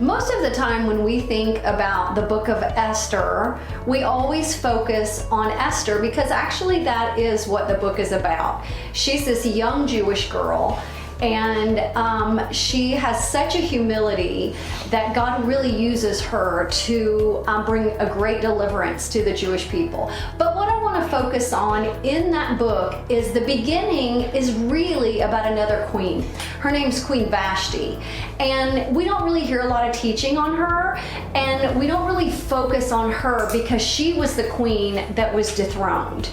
Most of the time when we think about the book of Esther, we always focus on Esther because actually that is what the book is about. She's this young Jewish girl, and she has such a humility that God really uses her to bring a great deliverance to the Jewish people. But what I want to focus on in that book is the beginning is really about another queen. Her name's Queen Vashti. And we don't really hear a lot of teaching on her, and we don't really focus on her because she was the queen that was dethroned.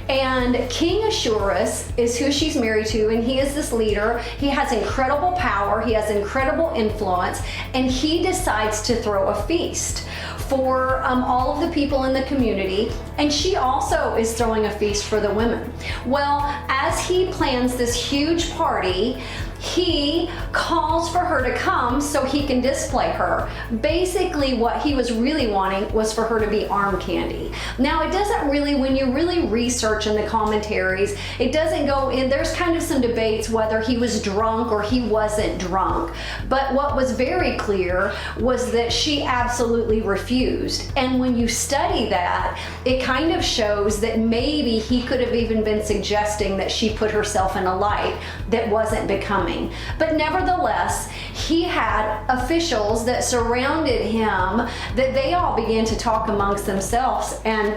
And King Ahashuerus is who she's married to, and he is this leader. He has incredible power, he has incredible influence, and he decides to throw a feast for all of the people in the community, and she also is throwing a feast for the women. Well, as he plans this huge party, he calls for her to come so he can display her. Basically, what he was really wanting was for her to be arm candy. Now, it doesn't really, when you really research in the commentaries, it doesn't go in, there's kind of some debates whether he was drunk or he wasn't drunk. But what was very clear was that she absolutely refused. And when you study that, it kind of shows that maybe he could have even been suggesting that she put herself in a light that wasn't becoming. But nevertheless, he had officials that surrounded him that they all began to talk amongst themselves, and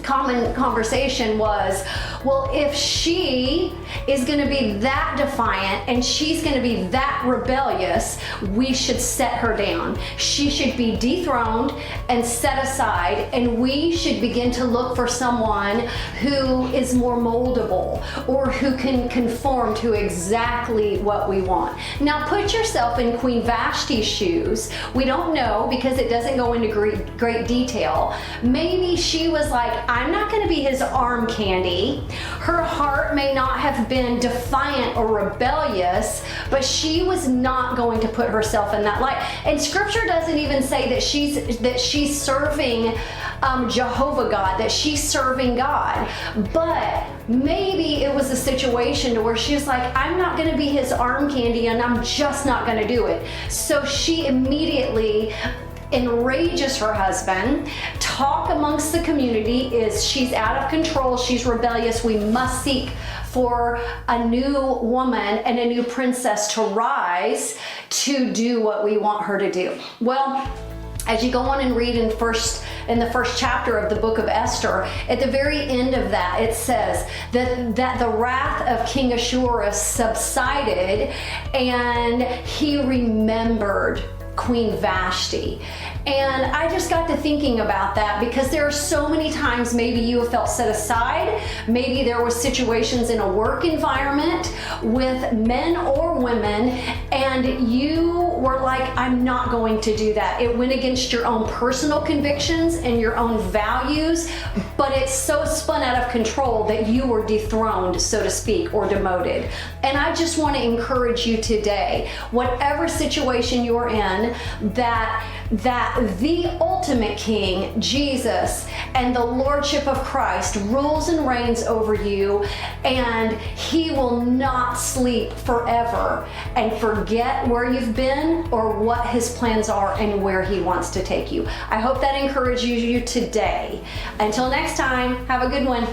common conversation was, well, if she is going to be that defiant and she's going to be that rebellious, we should set her down. She should be dethroned and set aside, and we should begin to look for someone who is more moldable or who can conform to exactly what we want. Now, put yourself in Queen Vashti's shoes. We don't know because it doesn't go into great detail. Maybe she was like, I'm not going to be his arm candy. Her heart may not have been defiant or rebellious, but she was not going to put herself in that light. And scripture doesn't even say that she's serving Jehovah God, that she's serving God. But maybe it was a situation to where she's like, I'm not going to be his arm candy, and I'm just not going to do it. So she immediately enrages her husband. Talk amongst the community is she's out of control, she's rebellious, we must seek for a new woman and a new princess to rise to do what we want her to do. Well, as you go on and read in the first chapter of the book of Esther, at the very end of that, it says that the wrath of King Ahashuerus subsided, and he remembered Queen Vashti. And I just got to thinking about that because there are so many times maybe you have felt set aside. Maybe there were situations in a work environment with men or women, and you were like, I'm not going to do that. It went against your own personal convictions and your own values, but it's so spun out of control that you were dethroned, so to speak, or demoted. And I just want to encourage you today, whatever situation you're in, that the ultimate King, Jesus, and the Lordship of Christ rules and reigns over you, and he will not sleep forever and forget where you've been or what his plans are and where he wants to take you. I hope that encourages you today. Until next time, have a good one.